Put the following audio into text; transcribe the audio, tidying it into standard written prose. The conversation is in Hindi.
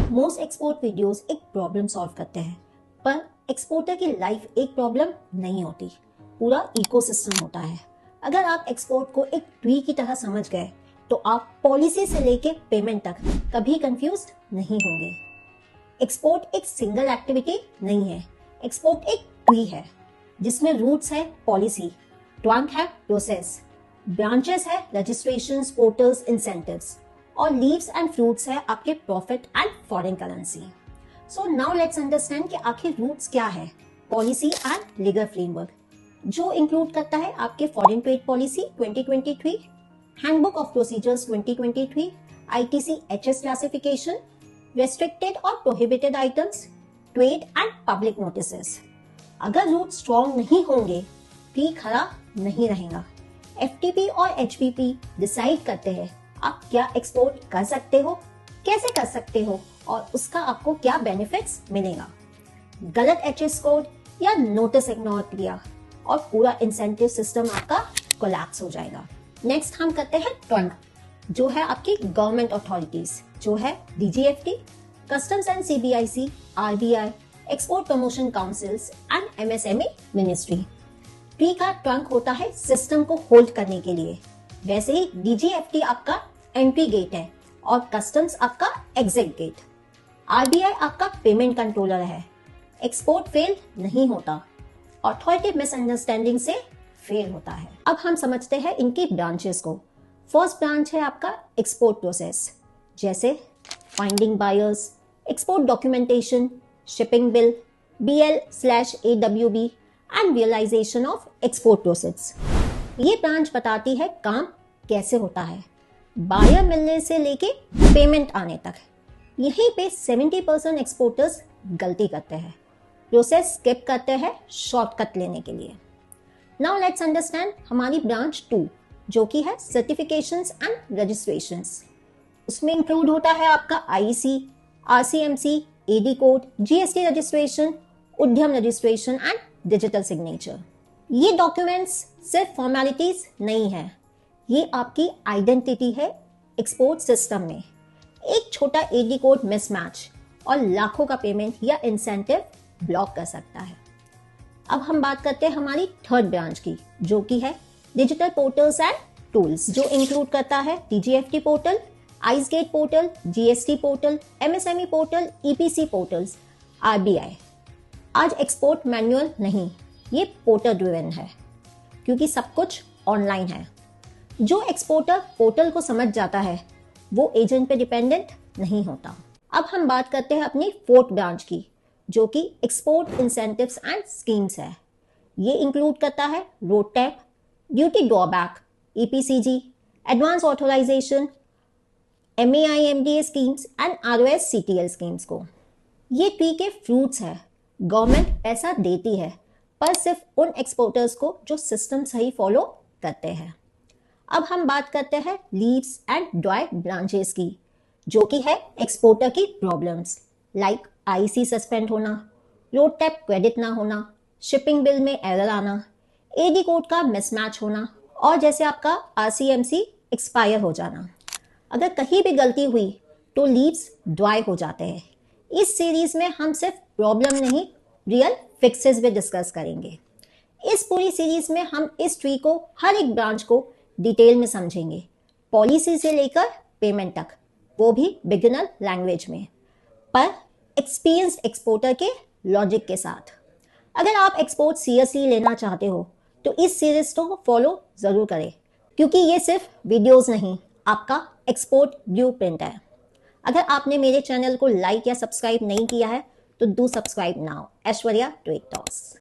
मोस्ट एक्सपोर्ट वीडियोस एक प्रॉब्लम सॉल्व करते हैं, पर एक्सपोर्टर की लाइफ एक प्रॉब्लम नहीं होती, पूरा इकोसिस्टम होता है। अगर आप एक्सपोर्ट को एक ट्री की तरह समझ गए तो आप पॉलिसी से लेके पेमेंट तक कभी कंफ्यूज नहीं होंगे। एक्सपोर्ट एक सिंगल एक्टिविटी नहीं है, एक्सपोर्ट एक ट्री है जिसमें रूट्स है पॉलिसी, ट्रंक है प्रोसेस, ब्रांचेस है रजिस्ट्रेशन, पोर्टल्स, इंसेंटिव्स और लीव्स एंड फ्रूट्स है आपके profit and foreign currency. So now let's understand कि आखिर रूट्स क्या है, पॉलिसी एंड लीगल फ्रेमवर्क, जो इंक्लूड करता है आपके foreign trade policy 2023, handbook of procedures 2023, ITC HS classification, restricted और prohibited items, trade and public notices. अगर रूट स्ट्रॉन्ग नहीं होंगे, ट्री खड़ा नहीं रहेगा। एफटीपी और एचपीपी डिसाइड करते हैं आप क्या एक्सपोर्ट कर सकते हो, कैसे कर सकते हो और उसका आपको क्या बेनिफिट्स मिलेगा। गलत एचएस कोड या नोटिस इग्नोर किया और पूरा इंसेंटिव सिस्टम आपका कोलैप्स हो जाएगा। नेक्स्ट हम करते हैं ट्रंक, जो है आपकी गवर्नमेंट अथॉरिटीज, जो है DGFT, customs and CBIC, RBI, export promotion councils and MSME ministry. Tree का ट्रंक होता है सिस्टम को होल्ड करने के लिए, वैसे ही डीजीएफटी आपका एंट्री गेट है और कस्टम्स आपका एग्जिट गेट। आरबीआई आपका पेमेंट कंट्रोलर है। एक्सपोर्ट फेल नहीं होता, अथॉरिटी मिसअंडरस्टैंडिंग से फेल होता है। अब हम समझते हैं इनकी ब्रांचेस को। फर्स्ट ब्रांच है आपका एक्सपोर्ट प्रोसेस, जैसे finding buyers, export documentation, shipping bill, BL/AWB and realisation of export process. ये ब्रांच बताती है काम कैसे होता है, बायर मिलने से लेके पेमेंट आने तक। यहीं पे 70% एक्सपोर्टर्स गलती करते हैं, प्रोसेस स्किप करते हैं शॉर्टकट लेने के लिए। नाउ लेट्स अंडरस्टैंड हमारी ब्रांच 2, जो की है सर्टिफिकेशंस एंड रजिस्ट्रेशंस। उसमें इंक्लूड होता है आपका IC, RCMC, AD code, GST registration, Udyam registration and digital signature. ये डॉक्यूमेंट्स सिर्फ फॉर्मेलिटीज नहीं है, ये आपकी आइडेंटिटी है एक्सपोर्ट सिस्टम में। एक छोटा एडी कोड मिसमैच और लाखों का पेमेंट या इंसेंटिव ब्लॉक कर सकता है। अब हम बात करते हैं हमारी थर्ड ब्रांच की, जो की है डिजिटल पोर्टल्स एंड टूल्स, जो इंक्लूड करता है DGFT portal, ICEGATE portal, GST portal, MSME portal, EPC portals, RBI. आज एक्सपोर्ट मैनुअल नहीं, ये पोर्टल ड्रिवन है, क्योंकि सब कुछ ऑनलाइन है। जो एक्सपोर्टर पोर्टल को समझ जाता है वो एजेंट पे डिपेंडेंट नहीं होता। अब हम बात करते हैं अपनी फोर्थ ब्रांच की, जो कि एक्सपोर्ट इंसेंटिव्स एंड स्कीम्स है। ये इंक्लूड करता है RoDTEP, duty drawback, EPCG, advance authorisation, MAI MDA schemes and ROSCTL schemes को। ये ट्री के फ्रूट्स है। गवर्नमेंट पैसा देती है, पर सिर्फ उन एक्सपोर्टर्स को जो सिस्टम सही फॉलो करते हैं। अब हम बात करते हैं लीव्स एंड ड्राई ब्रांचेस की, जो कि है एक्सपोर्टर की प्रॉब्लम्स, लाइक आईसी सस्पेंड होना, रोड टैप क्रेडिट ना होना, शिपिंग बिल में एरर आना, एडी कोड का मिसमैच होना और जैसे आपका आरसीएमसी एक्सपायर हो जाना। अगर कहीं भी गलती हुई तो लीव्स ड्राई हो जाते हैं। इस सीरीज में हम सिर्फ प्रॉब्लम नहीं, रियल फिक्सेस भी डिस्कस करेंगे। इस पूरी सीरीज में हम इस ट्री को, हर एक ब्रांच को डिटेल में समझेंगे, पॉलिसी से लेकर पेमेंट तक, वो भी बिगिनर लैंग्वेज में, पर एक्सपीरियंस्ड एक्सपोर्टर के लॉजिक के साथ। अगर आप एक्सपोर्ट सीरियसली लेना चाहते हो तो इस सीरीज को फॉलो जरूर करें, क्योंकि ये सिर्फ वीडियोस नहीं, आपका एक्सपोर्ट ब्लूप्रिंट है। अगर आपने मेरे चैनल को लाइक या सब्सक्राइब नहीं किया है तो do subscribe now. Aishwarya trade talks.